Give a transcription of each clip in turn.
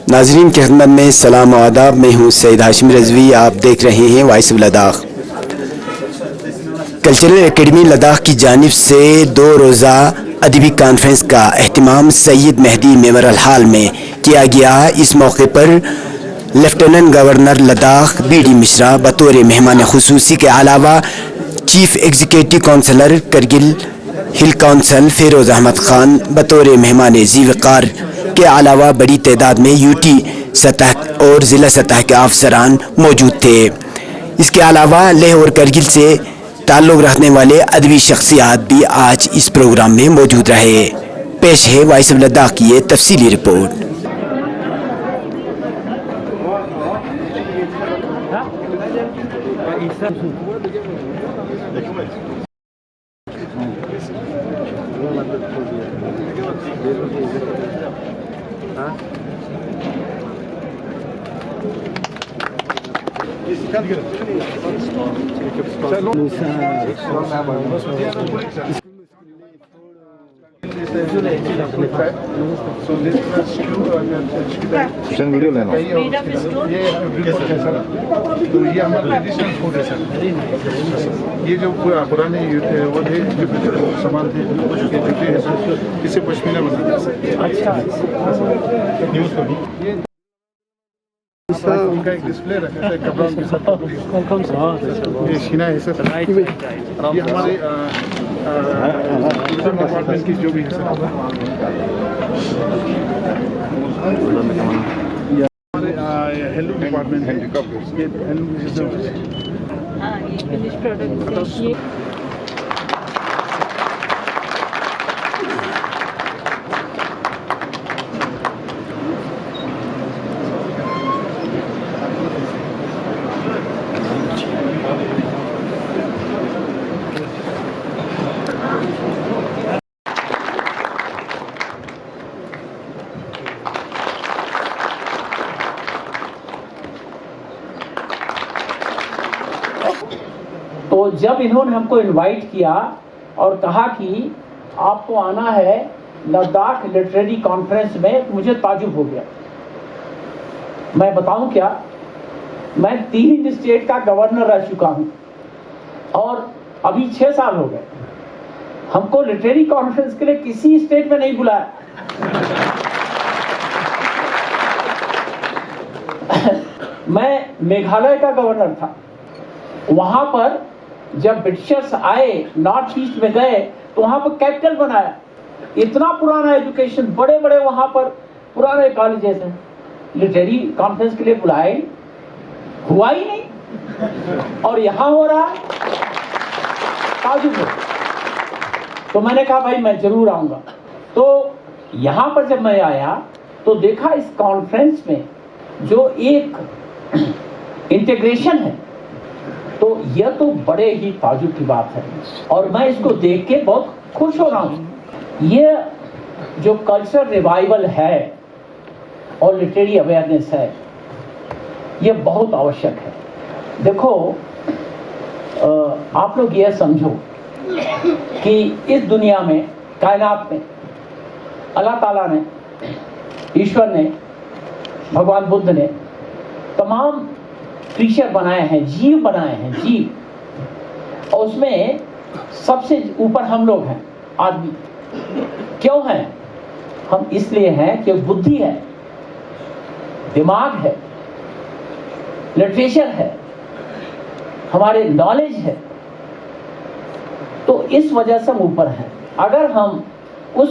ناظرین کی خدمت میں سلام و آداب، میں ہوں سید ہاشم رضوی، آپ دیکھ رہے ہیں voice of Ladakh. Cultural academy Ladakh کی جانب سے 2 روزہ ادبی کانفرنس کا اہتمام سید مہدی میموریل ہال میں کیا گیا۔ اس موقع پر lieutenant governor Ladakh B D Mishra بطور مہمان خصوصی کے علاوہ چیف ایگزیکٹو کونسلر کرگل ہل کونسل فیروز احمد خان بطور مہمان ذی وقار کے علاوہ بڑی تعداد میں یو ٹی سطح اور ضلع سطح کے افسران موجود تھے۔ اس کے علاوہ لیہ اور کرگل سے تعلق رکھنے والے ادبی شخصیات بھی آج اس پروگرام میں موجود رہے۔ پیش ہے وائس آف لداخ کی یہ تفصیلی رپورٹ۔ ویڈیو لینا تو یہ ہمارا ٹریڈیشنل فوڈ ہے سر۔ یہ جو پرانے وہ تھے سامان تھے جوتے ہیں سر، اسے پشمینہ بناتے ہیں سر۔ اچھا ان کا ایک ڈسپلے رکھا ہے کپڑوں کے ساتھ۔ یہ شینا ہے سر، یہ ہمارے ڈپارٹمنٹ کی جو بھی ہے سر، ہمارے ہیلتھ ڈپارٹمنٹ ہے۔ تو جب انہوں نے ہم کو انوائٹ کیا اور کہا کہ آپ کو آنا ہے لداخ لٹریری کانفرنس میں، مجھے تعجب ہو گیا۔ میں بتاؤں کیا، میں 3 اسٹیٹ کا گورنر رہ چکا ہوں اور ابھی 6 سال ہو گئے، ہم کو لٹریری کانفرنس کے لیے کسی اسٹیٹ میں نہیں بلایا۔ میں میگھالیہ کا گورنر تھا، وہاں پر جب برٹشرز آئے نارتھ ایسٹ میں گئے تو وہاں پر کیپٹل بنایا۔ اتنا پرانا ایجوکیشن، بڑے بڑے وہاں پر پرانے کالجز ہیں، لٹریری کانفرنس کے لیے بلائے، ہوا ہی نہیں، اور یہاں ہو رہا ہے، تعجب ہو۔ تو میں نے کہا بھائی میں ضرور آؤں گا۔ تو یہاں پر جب میں آیا تو دیکھا اس کانفرنس میں جو ایک انٹیگریشن ہے، تو یہ تو بڑے ہی تعجب کی بات ہے، اور میں اس کو دیکھ کے بہت خوش ہو رہا ہوں۔ یہ جو کلچر ریوائول ہے اور لٹریری اویئرنیس ہے، یہ بہت آوشک ہے۔ دیکھو آپ لوگ یہ سمجھو کہ اس دنیا میں، کائنات میں، اللہ تعالیٰ نے، ایشور نے، بھگوان بدھ نے تمام کریچر بنائے ہیں، جیو بنائے ہیں، جیو، اور اس میں سب سے اوپر ہم لوگ ہیں، آدمی۔ کیوں ہیں ہم؟ اس لیے ہیں کہ بدھی ہے، دماغ ہے، لٹریچر ہے، ہمارے نالج ہے، تو اس وجہ سے ہم اوپر ہیں۔ اگر ہم اس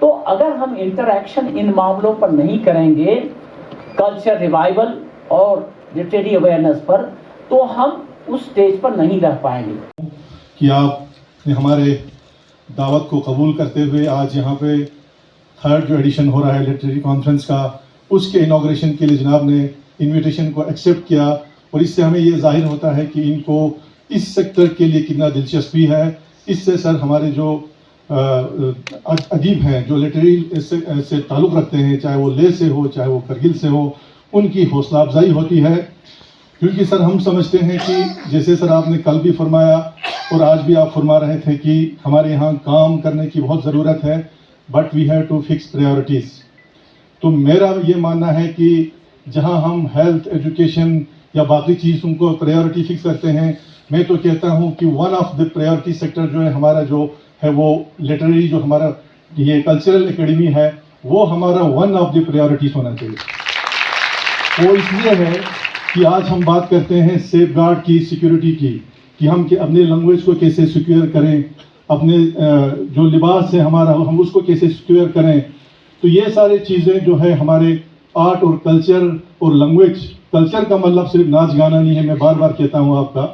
تو اگر ہم انٹریکشن ان معاملوں پر نہیں کریں گے، کلچر ریوائول اور لٹریری اویئرنیس پر، تو ہم اس سٹیج پر نہیں رہ پائیں گے۔ کہ آپ نے ہمارے دعوت کو قبول کرتے ہوئے آج یہاں پہ 3rd جو ایڈیشن ہو رہا ہے لٹریری کانفرنس کا، اس کے انوگریشن کے لیے جناب نے انویٹیشن کو ایکسیپٹ کیا، اور اس سے ہمیں یہ ظاہر ہوتا ہے کہ ان کو اس سیکٹر کے لیے کتنا دلچسپی ہے۔ اس سے سر ہمارے جو ادیب ہیں جو لٹریری سے تعلق رکھتے ہیں، چاہے وہ لیہ سے ہو چاہے وہ کرگل سے ہو، ان کی حوصلہ افزائی ہوتی ہے، کیونکہ سر ہم سمجھتے ہیں کہ جیسے سر آپ نے کل بھی فرمایا اور آج بھی آپ فرما رہے تھے کہ ہمارے یہاں کام کرنے کی بہت ضرورت ہے، but we have to fix priorities. تو میرا یہ ماننا ہے کہ جہاں ہم ہیلتھ ایجوکیشن یا باقی چیزوں کو پریورٹی فکس کرتے ہیں، میں تو کہتا ہوں کہ one of the priority sector جو ہے ہمارا جو ہے وہ لٹریری جو ہمارا یہ کلچرل اکیڈمی ہے وہ ہمارا ون آف دی پریورٹیز ہونا چاہیے. وہ اس لیے ہے کہ آج ہم بات کرتے ہیں سیف گارڈ کی، سیکیورٹی کی، کہ ہم اپنے لینگویج کو کیسے سیکیور کریں، اپنے جو لباس ہے ہمارا ہم اس کو کیسے سیکیور کریں. تو یہ ساری چیزیں جو ہے ہمارے آرٹ اور کلچر اور لینگویج، کلچر کا مطلب صرف ناچ گانا نہیں ہے، میں بار بار کہتا ہوں آپ کا،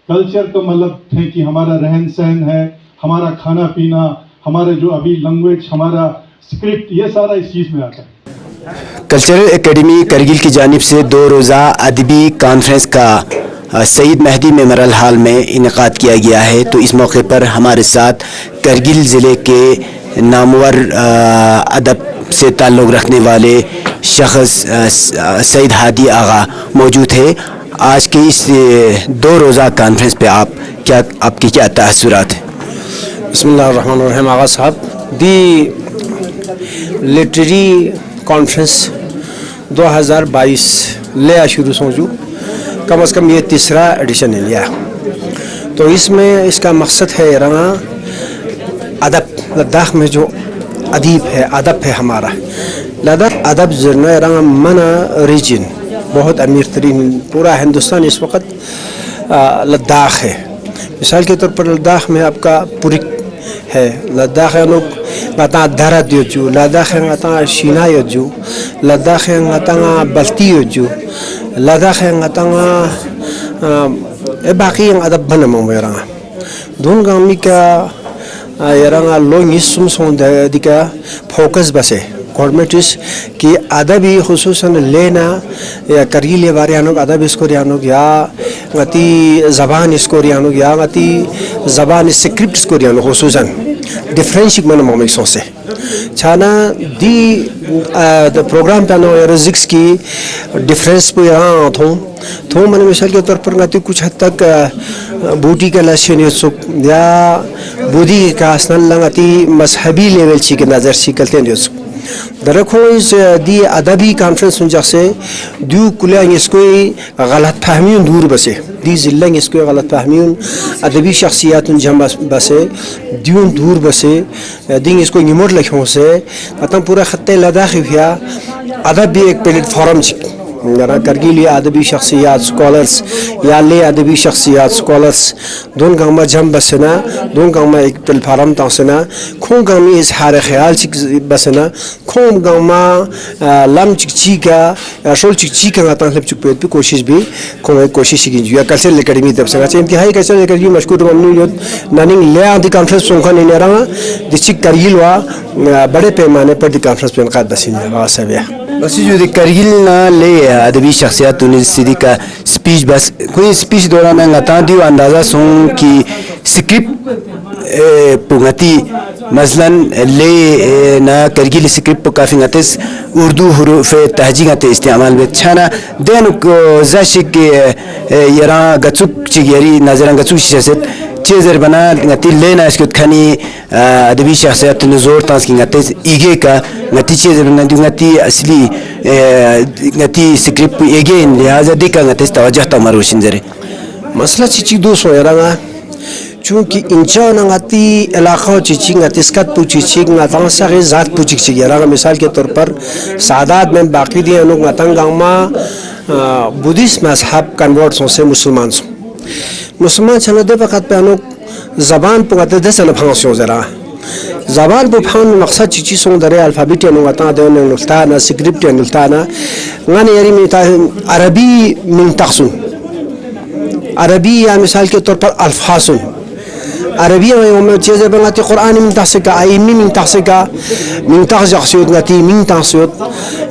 کلچر کا مطلب ہے کہ ہمارا رہن سہن ہے، ہمارا کھانا پینا، ہمارا جو ابھی لینگویج، ہمارا اسکرپٹ، یہ سارا اس چیز میں آتا ہے. کلچرل اکیڈمی کرگل کی جانب سے 2 روزہ ادبی کانفرنس کا سید مہدی میموریل ہال میں انعقاد کیا گیا ہے. تو اس موقع پر ہمارے ساتھ کرگل ضلع کے نامور ادب سے تعلق رکھنے والے شخص سید ہادی آغا موجود ہے. آج کے اس 2 روزہ کانفرنس پہ آپ کی کیا تاثرات ہیں؟ بسم اللہ الرحمن الرحیم. آغا صاحب، دی لٹریری کانفرنس 2022 لیا شروع سوچوں، کم از کم یہ 3را ایڈیشن ہے لیا. تو اس میں اس کا مقصد ہے رنگا ادب، لداخ میں جو ادیب ہے، ادب ہے ہمارا لداخ ادب ذرا رنگا منا ریجن بہت امیر ترین، پورا ہندوستان اس وقت لداخ ہے. مثال کے طور پر لداخ میں آپ کا پورک ہے، لداخ لوگ غتا درد یوجو، لداخ غتا شینا یوجو، لداخ غتا بلتی یوجو، لداخ غتا باقی ادب بنا مویرا دون گامی کا یرانگا لونگ اسم سون دیکا فوکس بسے گورنمنٹ اس کہ ادبی خصوصاً لینا یا کرگل باریانوگ ادب اسکوریانوگ یا غتی زبان اسکوریانوگ یا غتی زبان اسکرپٹ اسکوریانوگ خصوصاً ڈفرینشک من مومک سوسے چھانا دی پروگرام پانو رزکس کی ڈفرینس پہ یہاں تھوں من مثال کے طور پر غتی کچھ حد تک بوٹی کا لشن یوسک یا بودی کا اسنان لغتی مذہبی لیول چی کے نظر سی کلتے ہیں یوسک درکھوں اس دی ادبی کانفرنس میں جیسے دیو کلیاں اس کوئی غلط فہمیون دور بسے دی ضلع اس کوئی غلط فہمیون ادبی شخصیات جمع بسے دیون دور بسے دین اس کو نمور لکھوں سے اتنا پورا خطے لداخی بھیا ادب بھی ایک پلیٹ فارم کرگل یا ادبی شخصیات سکولرز یا لے ادبی شخصیات سکولرز دون گاما جم بسنا دون گاما ایک پلیٹفارم تاسنا کھوں گامی اظہار خیال چک بسنا کھوں گاما لم چی کا شول چی کا غاتان لب چک پیت بھی کوشش بھی کھوں کوشش کی جو کلچرل اکیڈمی طرف سے انتہائی کلچرل اکیڈمی مشکور ممنون یوت ناننگ لے آدھی کانفرنس سونکھا نہیں رہا ڈسٹرکٹ کرگل وا بڑے پیمانے پر دی کانفرنس پہ انعقاد بسین واسع ہے بس جو کرگل نہ لے ادبی شخصیات صدی کا سپیچ بس کوئی سپیچ دوران میں غتا دیو اندازہ سوں کی سکرپٹ پگتی مثلا لے نہ کرگل سکرپٹ کافی غتس اردو حروف تہجی غت استعمال میں چھانا دین زاشک یرا گچک چگیری نظر گچک شست چیزر بنا غتی لینا اس کو کھنی ادبی شخصیات نزور تاس کی غت ایگے کا غتی چیزر بنا دی غتی اصلی غتی سکرپٹ ایگے لہذا دیکھا غت توجہ تو مروشن زرے مسئلہ چیچی دو سو یرا چونکہ انچا نغتی علاقہ چیچی غتسکت پوچی چیک غتان سغی ذات پوچی چیک یرا مثال کے طور پر سعادات میں باقی دی انو غتان گاما بودھسٹ مذہب کنورٹ سو سے مسلمان سو مسلمان چھنا دے فقط پہ انو زبان پہ غت دس بھانسوں ذرا زبان پہ بھان مقصد چیچی سوں درے الفابیٹ انو غتان دے انو نلتانا سکرپٹ نلتانا غانی یری میں عربی من تقسون عربی یا مثال کے طور پر الفاظن عربی میں چیزیں بناتی قرآن من تحسکا آئیمی من تحسکا من تحسیوت نتی من تحسیوت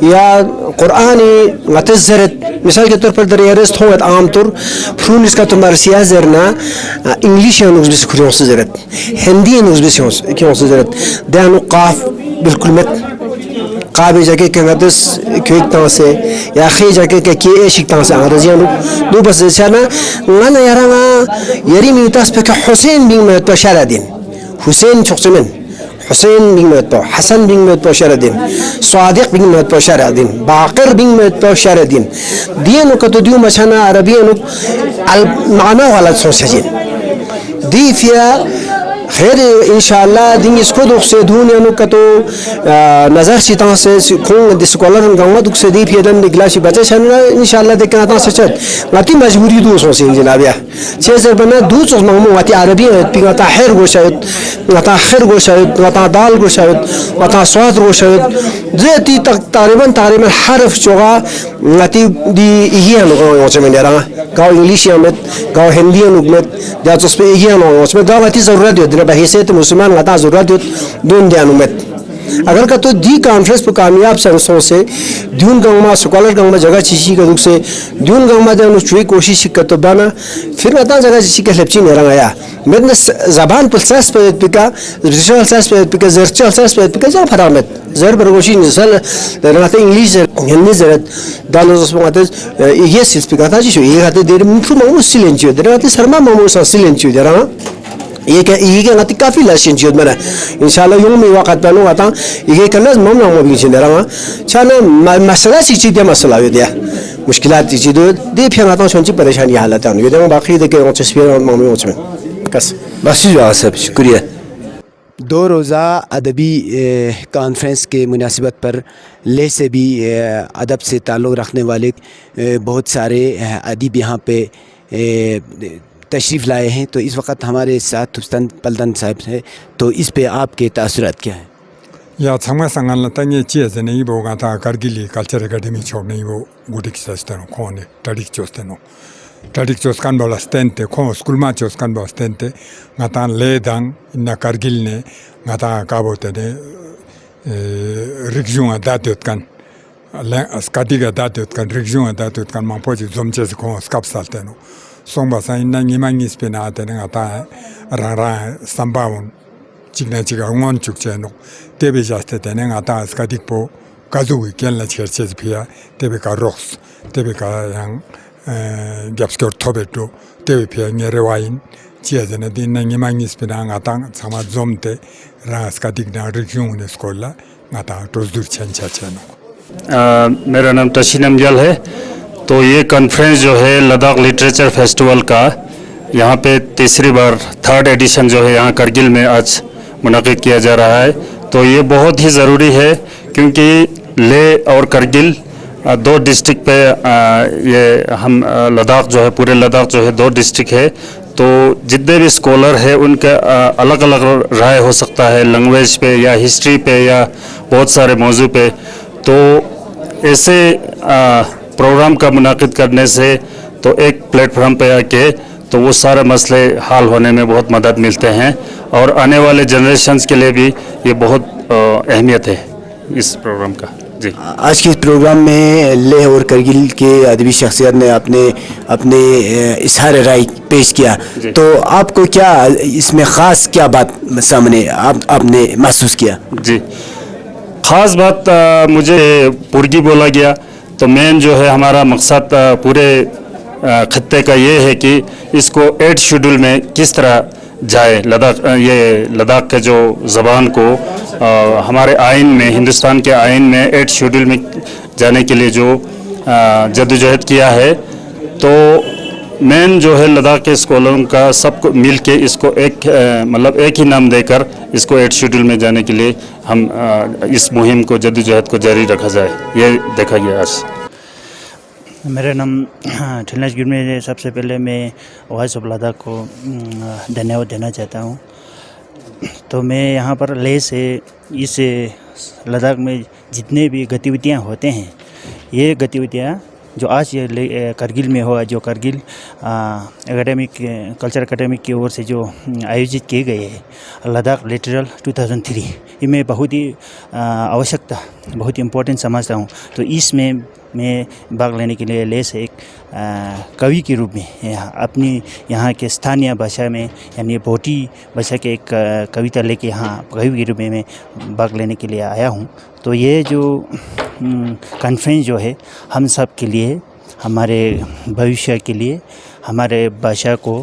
یا قرآن غتز زرت مثال کے طور پر در ایرست ہوت عام طور فرون اس کا تمہار سیاہ زرنا انگلیش یا نوز بس کھریوں سے زرت ہندی نوز بس کھریوں سے زرت دیانو قاف بالکل مت قابل جگہ کہ غدس کیک تاں سے یا خی جگہ کہ کی ایشک تاں سے انگریزیاں دو بس جانا غنا یرانا یری میتاس پہ کہ حسین بن مت شرادین حسین چوکسمن Hussein bin Mehmet Po, Hassan bin Mehmet Po Sharadin, Sadiq bin Mehmet Po Sharadin, Baqir bin Mehmet Po Sharadin. Dia no kato diu machana Arabia no al maana wala sosajin. Di fia خیر انشاءاللہ دین اس کو دکھ سے دھون یا نکا تو نظر سیتاں سے کھونگ دی سکولر ہنگاؤں دکھ سے دی پیدن نگلاشی بچے شننا انشاءاللہ دیکھنا آتاں سے چد غاتی مجبوری دو سو سین جنابیہ چھے سر بنا دو سو مہمو غاتی عربی ہے پی غاتا خیر گو شاید غاتا خیر گو شاید غاتا دال گو شاید غاتا سواد گو شاید زیتی تقریباً حرف چوغا غاتی دی ایگیان لگاؤں یوچے میں نیرا گاو انگلیشی آمد گاو ہندی آمد جات اس پہ ایگیان لگاؤں یوچے میں گاو غاتی ضرورت دیو بحیثیت مسلمان غتا ضرورت دون دیانومت اگر کا تو دی کانفرنس پر کامیاب سرسوں سے دیون گاؤں سکولر گاؤں جگہ چیشی کا دکھ سے دیون گاؤں دیانو چوئی کوشش کر تو بانا پھر غتا جگہ چیشی کا لپچی نیرنگ آیا میں زبان پر ساس پر پکا ریشوال ساس پر پکا زرچال ساس پر پکا جا فرامت زر برگوشی نسل غتا انگلیش ہندی زرت دانو اس پر یہ سیلس پکا تھا جیشو یہ غتا دیر مفو مموس سیلنچیو دیر غتا سرما مموس سیلنچیو دیر یہ کہ غاتی کافی لاشین چیز میرا انشاءاللہ یوں میں وقت پہنوں آتا یہ کہ نظم ممنع ہوں بھی چندہ رہا چانا مسئلہ سی چیز دیا مسئلہ ہو دیا مشکلات سی چیز دے پھر آتا ہوں چونچی پریشانی حالت ہے یہ دے باقی دے کہ اونچے سپیر اور معاملے اونچے میں کس بخشی جو آسف شکریہ دو روزہ ادبی کانفرنس کے مناسبت پر لے سے بھی ادب سے تعلق رکھنے والے بہت سارے ادیب یہاں پہ تشریف لائے ہیں تو اس وقت ہمارے ساتھ حسن پلدن صاحب ہے تو اس پہ آپ کے تاثرات کیا ہیں یا چھنگا سنگان لتاں یہ چیز نہیں وہ گاتا کرگلی کلچر اکیڈمی چھوڑنے وہ گوڈک سستے نو کھونے ٹڑک چوستے نو ٹڑک چوسکان بولا ستینتے کھو اسکول ما چوسکان بولا ستینتے گاتا لے دانگ انہا کرگل نے گاتا کابوتے نے رکجوں داتیوت کن اسکاتی کا داتیوت کن رکجوں داتیوت کن ماں پوچی زمچے سے کھو اسکاپ سالتے نو سونگ باسا انہا نیمانگی اس پہ نہ آتے ہیں گاتا ہے ران ران سنباون چکنا چکا ہنگون چک چے نو تے بھی جاستے تے ہیں گاتا اس کا دیکھ پو کازوی کیلنا چکر چیز پیا تے بھی کا روخس تے بھی کا یہاں گیپس کے اور تھوبیٹو تے بھی پیا نگے روائن چیز ہے دین نا نیمانگی اس پہ نہ گاتا سما زوم تے ران اس کا دیکھ نا رکیون اسکولا گاتا ٹوز دور چھنچا چے نو میرا نام تشینم جل ہے تو یہ کانفرنس جو ہے لداخ لٹریچر فیسٹیول کا یہاں پہ تیسری بار 3rd ایڈیشن جو ہے یہاں کرگل میں آج منعقد کیا جا رہا ہے تو یہ بہت ہی ضروری ہے کیونکہ لے اور کرگل 2 ڈسٹرکٹ پہ یہ ہم لداخ جو ہے پورے لداخ جو ہے 2 ڈسٹرکٹ ہے تو جتنے بھی اسکالر ہے ان کا الگ الگ رائے ہو سکتا ہے لینگویج پہ یا ہسٹری پہ یا بہت سارے موضوع پہ تو ایسے پروگرام کا منعقد کرنے سے تو ایک پلیٹ فارم پہ آ کے تو وہ سارے مسئلے حل ہونے میں بہت مدد ملتے ہیں اور آنے والے جنریشنز کے لیے بھی یہ بہت اہمیت ہے اس پروگرام کا جی آج کے اس پروگرام میں لیہ اور کرگل کے ادبی شخصیت نے اپنے اظہار رائے پیش کیا تو آپ کو کیا اس میں خاص کیا بات سامنے آپ نے محسوس کیا جی خاص بات مجھے پرگی بولا گیا تو مین جو ہے ہمارا مقصد پورے خطے کا یہ ہے کہ اس کو 8 شیڈول میں کس طرح جائے لداخ کے جو زبان کو ہمارے آئین میں ہندوستان کے آئین میں 8 شیڈول میں جانے کے لیے جو جدوجہد کیا ہے تو مین جو ہے لداخ کے اسکولروں کا سب کو مل کے اس کو ایک ایک ہی نام دے کر اس کو 8 شیڈول میں جانے کے لیے ہم اس مہم کو جدوجہد کو جاری رکھا جائے یہ دیکھا گیا آج میرا نام ٹھلناج گر میں سب سے پہلے میں وائس آف لداخ کو دھنیہ دینا چاہتا ہوں تو میں یہاں پر لے سے اس لداخ میں جتنے بھی گتیویدیاں ہوتے ہیں یہ گتیویدیاں جو آج یہ کرگل میں ہوا جو کرگل اکیڈمک کلچر اکیڈمک کی اور سے جو آیوجت کیے گئے ہیں لداخ لٹرل 2003 یہ میں بہت ہی آوشکتا بہت امپورٹنٹ سمجھتا ہوں تو اس میں بھاگ لینے کے لیے لے سے ایک کوی کے روپ میں اپنی یہاں کے استھانیہ بھاشا میں یعنی بھوٹی بھاشا کے ایک کویتا لے کے یہاں کوی کے روپ میں بھاگ لینے کے لیے آیا ہوں تو یہ جو کانفرنس جو ہے ہم سب کے لیے ہمارے بھوشیہ کے لیے ہمارے بھاشا کو